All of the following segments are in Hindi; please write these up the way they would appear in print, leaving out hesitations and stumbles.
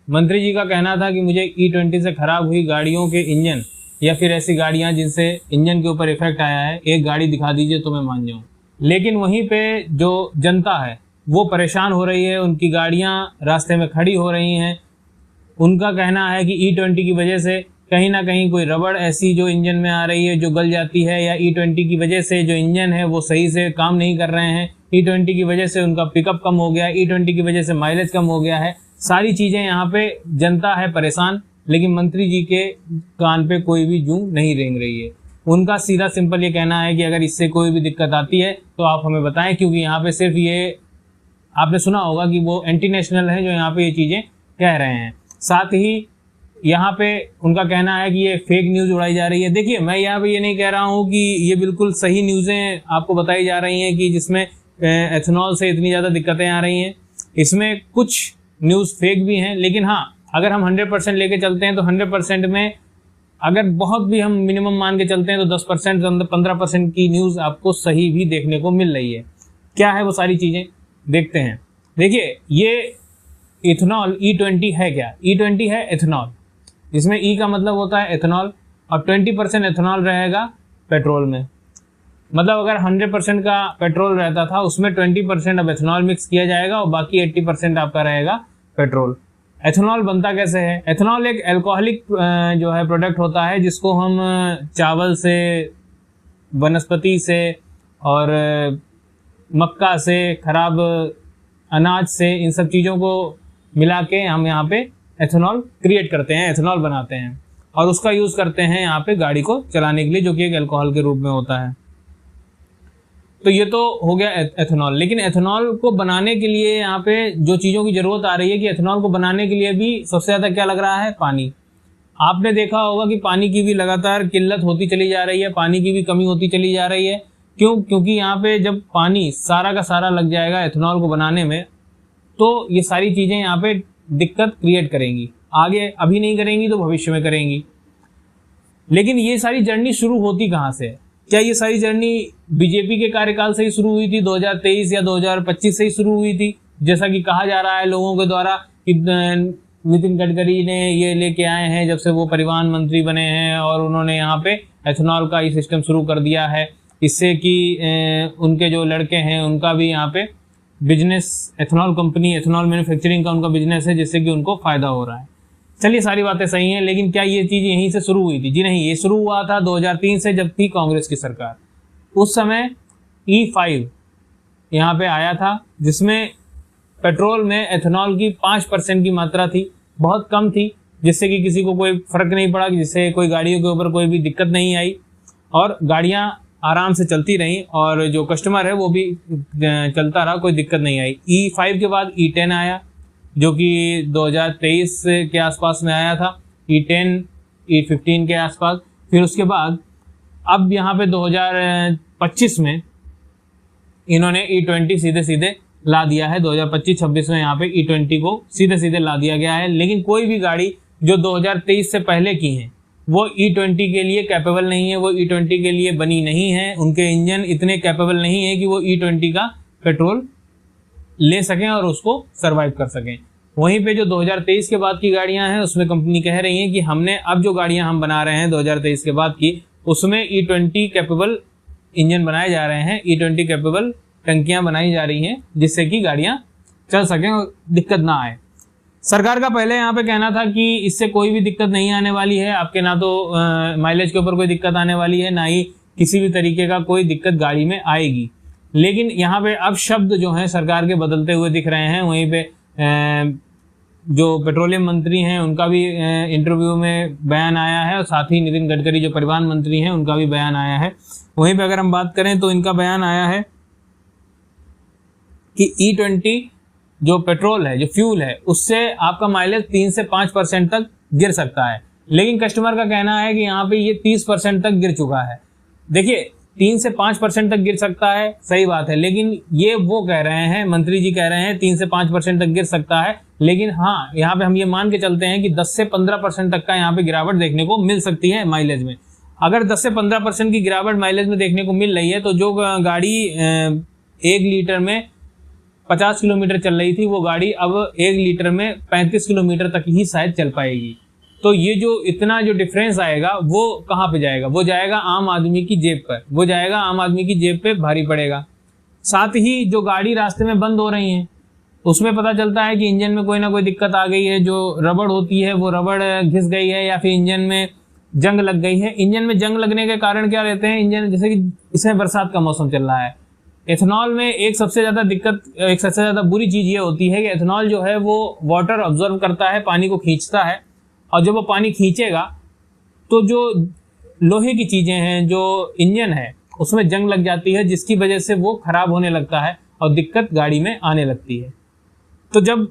मंत्री जी का कहना था कि मुझे E20 से खराब हुई गाड़ियों के इंजन या फिर ऐसी गाड़ियां जिनसे इंजन के ऊपर इफेक्ट आया है, एक गाड़ी दिखा दीजिए तो मैं मान जाऊं। लेकिन वहीं पे जो जनता है वो परेशान हो रही है, उनकी गाड़ियां रास्ते में खड़ी हो रही हैं। उनका कहना है कि E20 की वजह से कहीं ना कहीं कोई रबड़ ऐसी जो इंजन में आ रही है जो गल जाती है, या E20 की वजह से जो इंजन है वो सही से काम नहीं कर रहे हैं, E20 की वजह से उनका पिकअप कम हो गया, E20 की वजह से माइलेज कम हो गया है। सारी चीज़ें यहाँ पे जनता है परेशान, लेकिन मंत्री जी के कान पे कोई भी जूं नहीं रेंग रही है। उनका सीधा सिंपल ये कहना है कि अगर इससे कोई भी दिक्कत आती है तो आप हमें बताएं, क्योंकि यहाँ पे सिर्फ ये आपने सुना होगा कि वो एंटी नेशनल है जो यहाँ पे ये चीज़ें कह रहे हैं। साथ ही यहाँ पे उनका कहना है कि ये फेक न्यूज़ उड़ाई जा रही है। देखिए, मैं यहाँ पे ये नहीं कह रहा हूँ कि ये बिल्कुल सही न्यूज़ें आपको बताई जा रही हैं कि जिसमें एथेनॉल से इतनी ज़्यादा दिक्कतें आ रही हैं। इसमें कुछ न्यूज़ फेक भी हैं, लेकिन हाँ, अगर हम 100% लेके चलते हैं तो 100% में अगर बहुत भी हम मिनिमम मान के चलते हैं तो 10% 15% की न्यूज़ आपको सही भी देखने को मिल रही है। क्या है वो सारी चीज़ें, देखते हैं। देखिए, ये इथेनॉल E20 है क्या? E20 है एथेनॉल, जिसमें E का मतलब होता है एथेनॉल, और 20% एथेनॉल रहेगा पेट्रोल में। मतलब अगर 100% का पेट्रोल रहता था उसमें 20% अब एथेनॉल मिक्स किया जाएगा और बाकी 80% आपका रहेगा पेट्रोल। एथेनॉल बनता कैसे है? एथेनॉल एक अल्कोहलिक जो है प्रोडक्ट होता है, जिसको हम चावल से, वनस्पति से और मक्का से, खराब अनाज से, इन सब चीज़ों को मिला के हम यहाँ पे एथेनॉल क्रिएट करते हैं, एथेनॉल बनाते हैं और उसका यूज़ करते हैं यहाँ पे गाड़ी को चलाने के लिए, जो कि एक अल्कोहल के रूप में होता है। तो ये तो हो गया एथेनॉल। लेकिन एथेनॉल को बनाने के लिए यहाँ पे जो चीज़ों की ज़रूरत आ रही है कि एथेनॉल को बनाने के लिए भी सबसे ज़्यादा क्या लग रहा है? पानी। आपने देखा होगा कि पानी की भी लगातार किल्लत होती चली जा रही है, पानी की भी कमी होती चली जा रही है। क्यों? क्योंकि यहाँ पे जब पानी सारा का सारा लग जाएगा एथेनॉल को बनाने में, तो ये सारी चीज़ें यहाँ पे दिक्कत क्रिएट करेंगी। आगे अभी नहीं करेंगी तो भविष्य में करेंगी। लेकिन ये सारी जर्नी शुरू होती कहाँ से? क्या ये सारी जर्नी बीजेपी के कार्यकाल से ही शुरू हुई थी? 2023 या 2025 से ही शुरू हुई थी, जैसा कि कहा जा रहा है लोगों के द्वारा कि नितिन गडकरी ने ये लेके आए हैं जब से वो परिवहन मंत्री बने हैं, और उन्होंने यहाँ पे एथेनॉल का ये सिस्टम शुरू कर दिया है, इससे कि उनके जो लड़के हैं उनका भी यहाँ पे business, ethanol company, ethanol manufacturing का उनका बिजनेस है, जिससे कि उनको फायदा हो रहा है। चलिए, सारी बातें सही हैं, लेकिन क्या ये चीज़ यहीं से शुरू हुई थी? जी नहीं, ये शुरू हुआ था 2003 से, जब थी कांग्रेस की सरकार। उस समय E5 यहाँ पे आया था, जिसमें पेट्रोल में एथेनॉल की 5% की मात्रा थी, बहुत कम थी, जिससे कि किसी को कोई फर्क नहीं पड़ा, जिससे कोई गाड़ियों के ऊपर कोई भी दिक्कत नहीं आई और गाड़ियाँ आराम से चलती रहीं और जो कस्टमर है वो भी चलता रहा, कोई दिक्कत नहीं आई। E5 के बाद E10 आया, जो कि 2023 के आसपास में आया था, E10, E15 के आसपास। फिर उसके बाद अब यहाँ पे 2025 में इन्होंने E20 सीधे सीधे ला दिया है। 2025-26 में यहाँ पे E20 को सीधे सीधे ला दिया गया है। लेकिन कोई भी गाड़ी जो 2023 से पहले की है वो E20 के लिए कैपेबल नहीं है, वो E20 के लिए बनी नहीं है। उनके इंजन इतने कैपेबल नहीं है कि वो E20 का पेट्रोल ले सकें और उसको सर्वाइव कर सकें। वहीं पे जो 2023 के बाद की गाड़ियां हैं उसमें कंपनी कह रही है कि हमने अब जो गाड़ियां हम बना रहे हैं 2023 के बाद की, उसमें E20 कैपेबल इंजन बनाए जा रहे हैं, E20 कैपेबल टंकियां बनाई जा रही हैं, जिससे कि गाड़ियां चल सकें और दिक्कत ना आए। सरकार का पहले यहाँ पे कहना था कि इससे कोई भी दिक्कत नहीं आने वाली है आपके, ना तो माइलेज के ऊपर कोई दिक्कत आने वाली है, ना ही किसी भी तरीके का कोई दिक्कत गाड़ी में आएगी। लेकिन यहाँ पे अब शब्द जो हैं सरकार के बदलते हुए दिख रहे हैं। वहीं पे जो पेट्रोलियम मंत्री हैं उनका भी इंटरव्यू में बयान आया है, और साथ ही नितिन गडकरी जो परिवहन मंत्री हैं उनका भी बयान आया है। वहीं पे अगर हम बात करें तो इनका बयान आया है कि E20 जो पेट्रोल है, जो फ्यूल है, उससे आपका माइलेज 3 से 5% तक गिर सकता है। लेकिन कस्टमर का कहना है कि यहाँ पे ये 30% तक गिर चुका है। देखिए, 3 से 5% तक गिर सकता है, सही बात है, लेकिन ये वो कह रहे हैं, मंत्री जी कह रहे हैं 3 से 5% तक गिर सकता है। लेकिन हाँ, यहाँ पे हम ये मान के चलते हैं कि 10 से 15% तक का यहाँ पे गिरावट देखने को मिल सकती है माइलेज में। अगर 10 से 15% की गिरावट माइलेज में देखने को मिल रही है तो जो गाड़ी 1 लीटर में 50 किलोमीटर चल रही थी वो गाड़ी अब 1 लीटर में 35 किलोमीटर तक ही शायद चल पाएगी। तो ये जो इतना जो डिफरेंस आएगा वो कहाँ पे जाएगा? वो जाएगा आम आदमी की जेब पर, वो जाएगा आम आदमी की जेब पे भारी पड़ेगा। साथ ही जो गाड़ी रास्ते में बंद हो रही है उसमें पता चलता है कि इंजन में कोई ना कोई दिक्कत आ गई है, जो रबड़ होती है वो रबड़ घिस गई है या फिर इंजन में जंग लग गई है। इंजन में जंग लगने के कारण क्या रहते हैं, इंजन जैसे कि इसमें बरसात का मौसम चल रहा है, एथेनॉल में एक सबसे ज्यादा दिक्कत, एक सबसे ज्यादा बुरी चीज ये होती है कि एथेनॉल जो है वो वाटर ऑब्जर्व करता है, पानी को खींचता है, और जब वो पानी खींचेगा तो जो लोहे की चीजें हैं, जो इंजन है उसमें जंग लग जाती है, जिसकी वजह से वो खराब होने लगता है और दिक्कत गाड़ी में आने लगती है। तो जब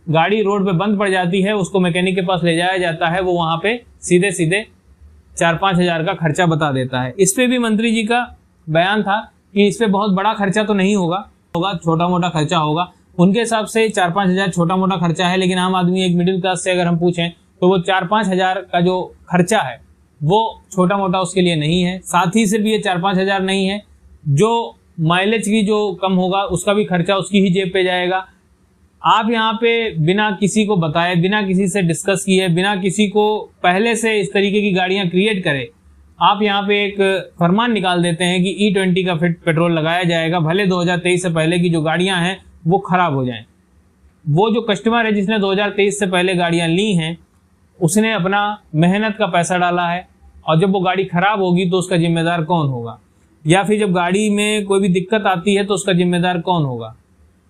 गाड़ी रोड पे बंद पड़ जाती है, उसको मैकेनिक के पास ले जाया जाता है, वो वहां पे सीधे सीधे 4-5 हजार का खर्चा बता देता है। इस पे भी मंत्री जी का बयान था कि इस पे बहुत बड़ा खर्चा तो नहीं होगा, छोटा मोटा खर्चा होगा। उनके हिसाब से 4-5 हजार छोटा मोटा खर्चा है, लेकिन आम आदमी एक मिडिल क्लास से अगर हम पूछें तो वो 4-5 हजार का जो खर्चा है वो छोटा मोटा उसके लिए नहीं है। साथ ही सिर्फ ये 4-5 हजार नहीं है, जो माइलेज की जो कम होगा उसका भी खर्चा उसकी ही जेब पे जाएगा। आप यहाँ पे बिना किसी को बताए, बिना किसी से डिस्कस किए, बिना किसी को पहले से इस तरीके की गाड़ियां क्रिएट करे, आप यहाँ पे एक फरमान निकाल देते हैं कि E20 का फिट पेट्रोल लगाया जाएगा, भले 2023 से पहले की जो गाड़ियां हैं वो खराब हो जाएं। वो जो कस्टमर है जिसने 2023 से पहले गाड़ियां ली हैं उसने अपना मेहनत का पैसा डाला है, और जब वो गाड़ी खराब होगी तो उसका जिम्मेदार कौन होगा? या फिर जब गाड़ी में कोई भी दिक्कत आती है तो उसका जिम्मेदार कौन होगा?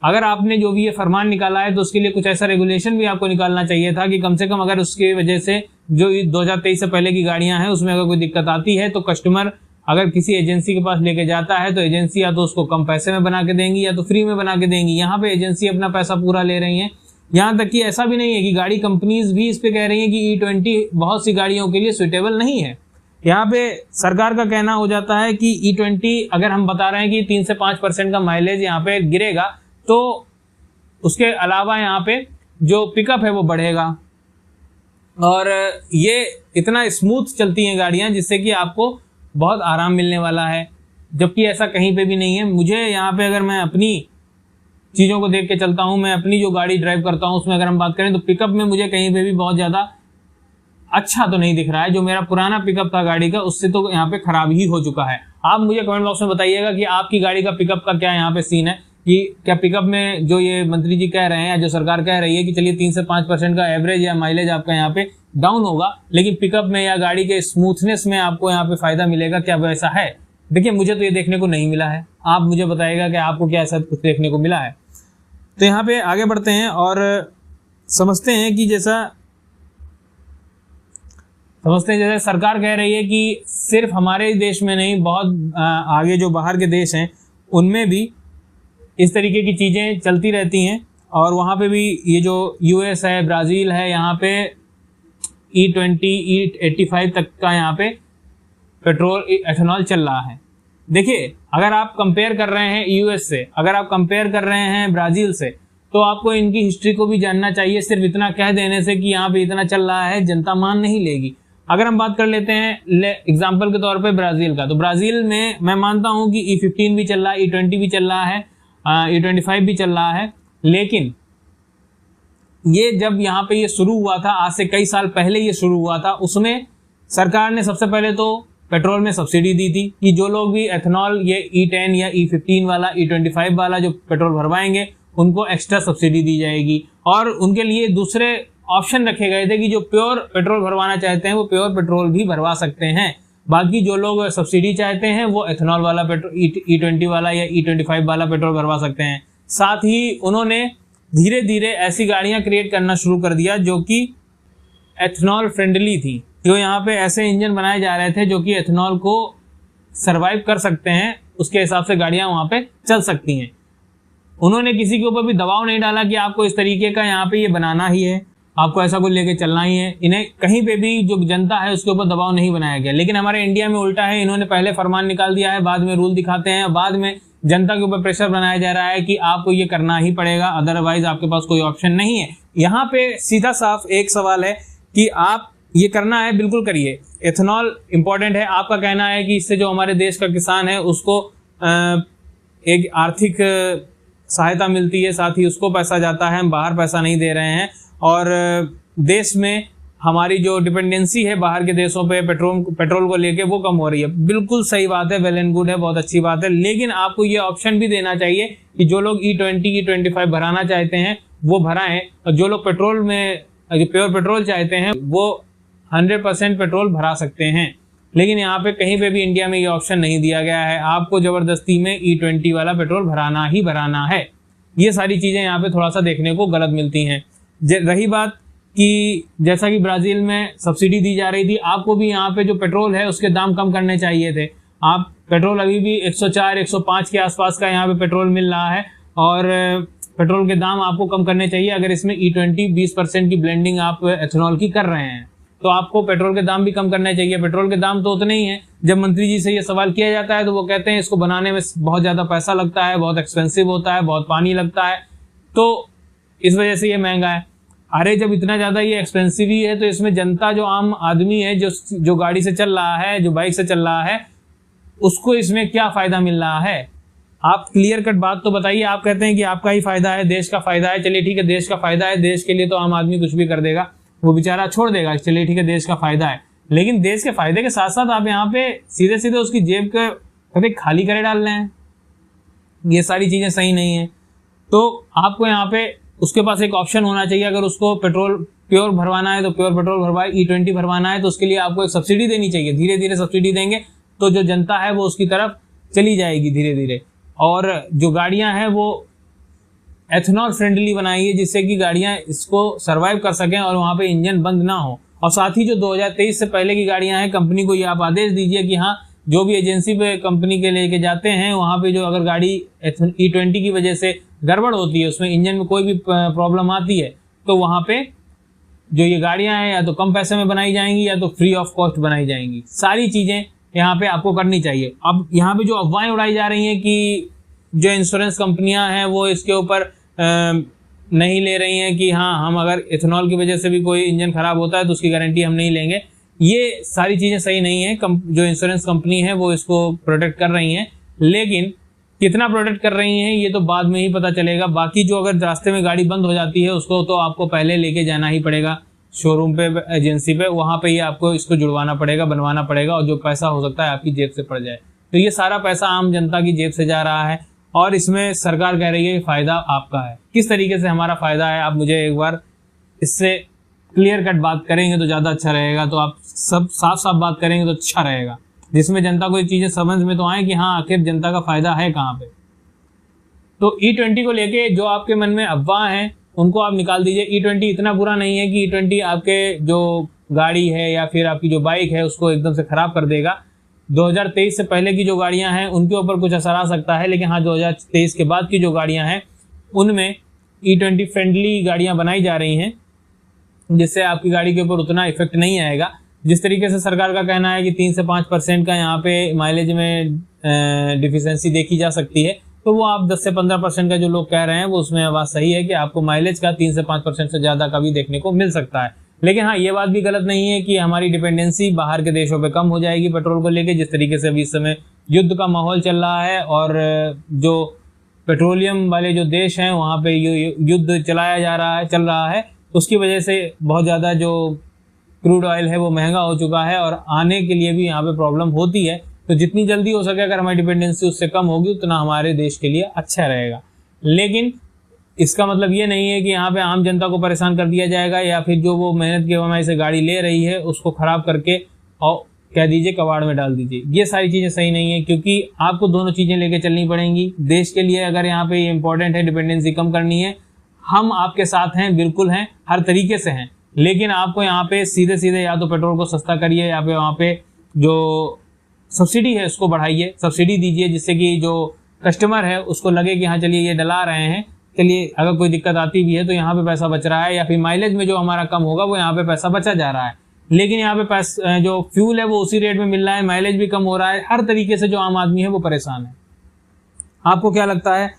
अगर आपने जो भी ये फरमान निकाला है तो उसके लिए कुछ ऐसा रेगुलेशन भी आपको निकालना चाहिए था कि कम से कम अगर उसकी वजह से जो 2023 से पहले की गाड़ियां हैं उसमें अगर कोई दिक्कत आती है तो कस्टमर अगर किसी एजेंसी के पास लेके जाता है तो एजेंसी या तो उसको कम पैसे में बना के देंगी या तो फ्री में बना के देंगी। यहाँ पे एजेंसी अपना पैसा पूरा ले रही है। यहाँ तक कि ऐसा भी नहीं है कि गाड़ी कंपनीज भी इस पे कह रही है कि E20 बहुत सी गाड़ियों के लिए सुटेबल नहीं है। यहाँ पे सरकार का कहना हो जाता है कि E20 अगर हम बता रहे हैं कि 3 से 5% का माइलेज यहाँ पे गिरेगा तो उसके अलावा यहाँ पे जो पिकअप है वो बढ़ेगा, और ये इतना स्मूथ चलती हैं गाड़ियां जिससे कि आपको बहुत आराम मिलने वाला है, जबकि ऐसा कहीं पे भी नहीं है। मुझे यहाँ पे अगर मैं अपनी चीज़ों को देख के चलता हूँ, मैं अपनी जो गाड़ी ड्राइव करता हूँ उसमें अगर हम बात करें तो पिकअप में मुझे कहीं पे भी बहुत ज़्यादा अच्छा तो नहीं दिख रहा है। जो मेरा पुराना पिकअप था गाड़ी का उससे तो यहाँ पे खराब ही हो चुका है। आप मुझे कमेंट बॉक्स में बताइएगा कि आपकी गाड़ी का पिकअप का क्या यहाँ पे सीन है, कि क्या पिकअप में जो ये मंत्री जी कह रहे हैं या जो सरकार कह रही है कि चलिए 3 से 5% का एवरेज या माइलेज आपका यहाँ पे डाउन होगा, लेकिन पिकअप में या गाड़ी के स्मूथनेस में आपको यहाँ पे फायदा मिलेगा, क्या वैसा है? देखिए मुझे तो ये देखने को नहीं मिला है। आप मुझे बताइएगा कि आपको क्या ऐसा कुछ देखने को मिला है। तो यहाँ पे आगे बढ़ते हैं और समझते हैं कि जैसे सरकार कह रही है कि सिर्फ हमारे देश में नहीं, बहुत आगे जो बाहर के देश हैं उनमें भी इस तरीके की चीज़ें चलती रहती हैं, और वहाँ पे भी ये जो US है, ब्राज़ील है, यहाँ पे E20, E85 तक का यहाँ पे पेट्रोल एथेनॉल चल रहा है। देखिए अगर आप कंपेयर कर रहे हैं US से, अगर आप कंपेयर कर रहे हैं ब्राज़ील से, तो आपको इनकी हिस्ट्री को भी जानना चाहिए। सिर्फ इतना कह देने से कि यहाँ पे इतना चल रहा है जनता मान नहीं लेगी। अगर हम बात कर लेते हैं एग्जाम्पल के तौर पे ब्राज़ील का, तो ब्राज़ील में मैं मानता हूँ कि E15 भी चल रहा है, E20 भी चल रहा है, E25 भी चल रहा है, लेकिन ये जब यहाँ पे ये शुरू हुआ था, आज से कई साल पहले ये शुरू हुआ था, उसमें सरकार ने सबसे पहले तो पेट्रोल में सब्सिडी दी थी कि जो लोग भी एथेनॉल ये E10 या E15 वाला, E25 वाला जो पेट्रोल भरवाएंगे उनको एक्स्ट्रा सब्सिडी दी जाएगी, और उनके लिए दूसरे ऑप्शन रखे गए थे कि जो प्योर पेट्रोल भरवाना चाहते हैं वो प्योर पेट्रोल भी भरवा सकते हैं। बाकी जो लोग सब्सिडी चाहते हैं वो एथेनॉल वाला पेट्रोल, E20 वाला या E25 वाला पेट्रोल भरवा सकते हैं। साथ ही उन्होंने धीरे धीरे ऐसी गाड़ियां क्रिएट करना शुरू कर दिया जो कि एथेनॉल फ्रेंडली थी, जो यहाँ पे ऐसे इंजन बनाए जा रहे थे जो कि एथेनॉल को सरवाइव कर सकते हैं, उसके हिसाब से गाड़ियां वहाँ पे चल सकती हैं। उन्होंने किसी के ऊपर भी दबाव नहीं डाला कि आपको इस तरीके का यहाँ पे ये बनाना ही है, आपको ऐसा कुछ लेके चलना ही है। इन्हें कहीं पे भी जो जनता है उसके ऊपर दबाव नहीं बनाया गया। लेकिन हमारे इंडिया में उल्टा है, इन्होंने पहले फरमान निकाल दिया है, बाद में रूल दिखाते हैं, बाद में जनता के ऊपर प्रेशर बनाया जा रहा है कि आपको ये करना ही पड़ेगा, अदरवाइज आपके पास कोई ऑप्शन नहीं है। यहाँ पे सीधा साफ एक सवाल है कि आप ये करना है बिल्कुल करिए, एथेनॉल इंपॉर्टेंट है। आपका कहना है कि इससे जो हमारे देश का किसान है उसको एक आर्थिक सहायता मिलती है, साथ ही उसको पैसा जाता है, हम बाहर पैसा नहीं दे रहे हैं। और देश में हमारी जो डिपेंडेंसी है बाहर के देशों पे पेट्रोल को लेके वो कम हो रही है। बिल्कुल सही बात है, वेल एंड गुड है, बहुत अच्छी बात है। लेकिन आपको ये ऑप्शन भी देना चाहिए कि जो लोग E20 E25 भराना चाहते हैं वो भराएं, और जो लोग पेट्रोल में प्योर पेट्रोल चाहते हैं वो 100% पेट्रोल भरा सकते हैं। लेकिन यहाँ पे कहीं पे भी इंडिया में ये ऑप्शन नहीं दिया गया है, आपको जबरदस्ती में E20 वाला पेट्रोल भराना ही भराना है। ये सारी चीजें यहाँ पे थोड़ा सा देखने को गलत मिलती हैं। रही बात कि जैसा कि ब्राजील में सब्सिडी दी जा रही थी, आपको भी यहाँ पे जो पेट्रोल है उसके दाम कम करने चाहिए थे। आप पेट्रोल अभी भी 104 105 के आसपास का यहाँ पे पेट्रोल मिल रहा है, और पेट्रोल के दाम आपको कम करने चाहिए। अगर इसमें E20 20% की ब्लेंडिंग आप एथेनॉल की कर रहे हैं तो आपको पेट्रोल के दाम भी कम करने चाहिए। पेट्रोल के दाम तो उतने ही हैं। जब मंत्री जी से ये सवाल किया जाता है तो वो कहते हैं इसको बनाने में बहुत ज़्यादा पैसा लगता है, बहुत एक्सपेंसिव होता है, बहुत पानी लगता है, तो इस वजह से ये महंगा है। अरे जब इतना ज़्यादा ये एक्सपेंसिव ही है तो इसमें जनता, जो आम आदमी है, जो गाड़ी से चल रहा है, जो बाइक से चल रहा है, उसको इसमें क्या फ़ायदा मिल रहा है? आप क्लियर कट बात तो बताइए। आप कहते हैं कि आपका ही फायदा है, देश का फायदा है। चलिए ठीक है, देश का फायदा है, देश के लिए तो आम आदमी कुछ भी कर देगा, वो बेचारा छोड़ देगा। चलिए ठीक है, देश का फायदा है, लेकिन देश के फायदे के साथ साथ आप यहाँ पे सीधे सीधे उसकी जेब के कभी खाली करे डाल रहे हैं। ये सारी चीजें सही नहीं है। तो आपको यहाँ पे उसके पास एक ऑप्शन होना चाहिए। अगर उसको पेट्रोल प्योर भरवाना है तो प्योर पेट्रोल भरवाए, E20 भरवाना है तो उसके लिए आपको एक सब्सिडी देनी चाहिए। धीरे धीरे सब्सिडी देंगे तो जो जनता है वो उसकी तरफ चली जाएगी धीरे धीरे। और जो गाड़ियां हैं वो एथेनॉल फ्रेंडली बनाइए, जिससे कि गाड़ियां इसको सर्वाइव कर सकें और वहां पे इंजन बंद ना हो। और साथ ही जो 2023 से पहले की गाड़ियां हैं, कंपनी को ये आप आदेश दीजिए कि हाँ, जो भी एजेंसी पे कंपनी के लेके जाते हैं वहां पे जो अगर गाड़ी E20 की वजह से गड़बड़ होती है, उसमें इंजन में कोई भी प्रॉब्लम आती है, तो वहां पे जो ये गाड़ियां हैं या तो कम पैसे में बनाई जाएंगी या तो फ्री ऑफ कॉस्ट बनाई जाएंगी। सारी चीजें यहाँ पे आपको करनी चाहिए। अब यहाँ पे जो अफवाहें उड़ाई जा रही हैं कि जो इंश्योरेंस कंपनियां हैं वो इसके ऊपर नहीं ले रही हैं कि हाँ, हम अगर इथेनॉल की वजह से भी कोई इंजन खराब होता है तो उसकी गारंटी हम नहीं लेंगे, ये सारी चीजें सही नहीं है। जो इंश्योरेंस कंपनी है वो इसको प्रोटेक्ट कर रही हैं, लेकिन कितना प्रोटेक्ट कर रही हैं ये तो बाद में ही पता चलेगा। बाकी जो अगर रास्ते में गाड़ी बंद हो जाती है उसको तो आपको पहले लेके जाना ही पड़ेगा शोरूम पे, एजेंसी पे, वहां पे ही आपको इसको जुड़वाना पड़ेगा, बनवाना पड़ेगा, और जो पैसा हो सकता है आपकी जेब से पड़ जाए। तो ये सारा पैसा आम जनता की जेब से जा रहा है और इसमें सरकार कह रही है कि फायदा आपका है। किस तरीके से हमारा फायदा है, आप मुझे एक बार इससे क्लियर कट बात करेंगे तो ज्यादा अच्छा रहेगा। तो आप सब साफ साफ बात करेंगे तो अच्छा रहेगा, जिसमें जनता को ये चीजें समझ में तो आए कि हाँ, आखिर जनता का फायदा है कहाँ पे। तो E20 को लेके जो आपके मन में अफवाह हैं उनको आप निकाल दीजिए। E20 इतना बुरा नहीं है कि E20 आपके जो गाड़ी है या फिर आपकी जो बाइक है उसको एकदम से खराब कर देगा। 2023 से पहले की जो गाड़ियां हैं उनके ऊपर कुछ असर आ सकता है, लेकिन हाँ, 2023 के बाद की जो गाड़ियां हैं उनमें E20 फ्रेंडली गाड़ियां बनाई जा रही हैं, जिससे आपकी गाड़ी के ऊपर उतना इफेक्ट नहीं आएगा। जिस तरीके से सरकार का कहना है कि 3 से 5% का यहाँ पे माइलेज में डिफिशियंसी देखी जा सकती है, तो वो आप 10 से 15% का जो लोग कह रहे हैं वो उसमें बात सही है कि आपको माइलेज का 3 से 5% से ज्यादा का भी देखने को मिल सकता है। लेकिन हाँ, ये बात भी गलत नहीं है कि हमारी डिपेंडेंसी बाहर के देशों पे कम हो जाएगी पेट्रोल को लेके। जिस तरीके से अभी इस समय युद्ध का माहौल चल रहा है और जो पेट्रोलियम वाले जो देश हैं वहाँ पे युद्ध चल रहा है, उसकी वजह से बहुत ज़्यादा जो क्रूड ऑयल है वो महंगा हो चुका है और आने के लिए भी यहाँ पे प्रॉब्लम होती है। तो जितनी जल्दी हो सके अगर हमारी डिपेंडेंसी उससे कम होगी उतना हमारे देश के लिए अच्छा रहेगा। लेकिन इसका मतलब ये नहीं है कि यहाँ पे आम जनता को परेशान कर दिया जाएगा या फिर जो वो मेहनत की कमाई से गाड़ी ले रही है उसको खराब करके और कह दीजिए कबाड़ में डाल दीजिए। ये सारी चीज़ें सही नहीं है, क्योंकि आपको दोनों चीज़ें लेके चलनी पड़ेंगी। देश के लिए अगर यहाँ पे ये इंपॉर्टेंट है, डिपेंडेंसी कम करनी है, हम आपके साथ हैं, बिल्कुल हैं, हर तरीके से हैं। लेकिन आपको यहाँ पे सीधे सीधे या तो पेट्रोल को सस्ता करिए या फिर वहाँ पे जो सब्सिडी है उसको बढ़ाइए, सब्सिडी दीजिए, जिससे कि जो कस्टमर है उसको लगे कि हाँ चलिए ये डला रहे हैं, चलिए अगर कोई दिक्कत आती भी है तो यहाँ पे पैसा बच रहा है, या फिर माइलेज में जो हमारा कम होगा वो यहाँ पे पैसा बचा जा रहा है। लेकिन यहाँ पे पैसा जो फ्यूल है वो उसी रेट में मिल रहा है, माइलेज भी कम हो रहा है, हर तरीके से जो आम आदमी है वो परेशान है। आपको क्या लगता है,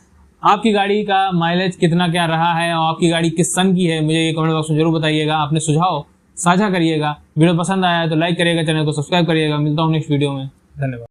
आपकी गाड़ी का माइलेज कितना क्या रहा है और आपकी गाड़ी किस सन की है, मुझे ये कमेंट बॉक्स में जरूर बताइएगा। अपने सुझाव साझा करिएगा। वीडियो पसंद आया है तो लाइक करिएगा, चैनल को सब्सक्राइब करिएगा। मिलता हूँ नेक्स्ट वीडियो में। धन्यवाद।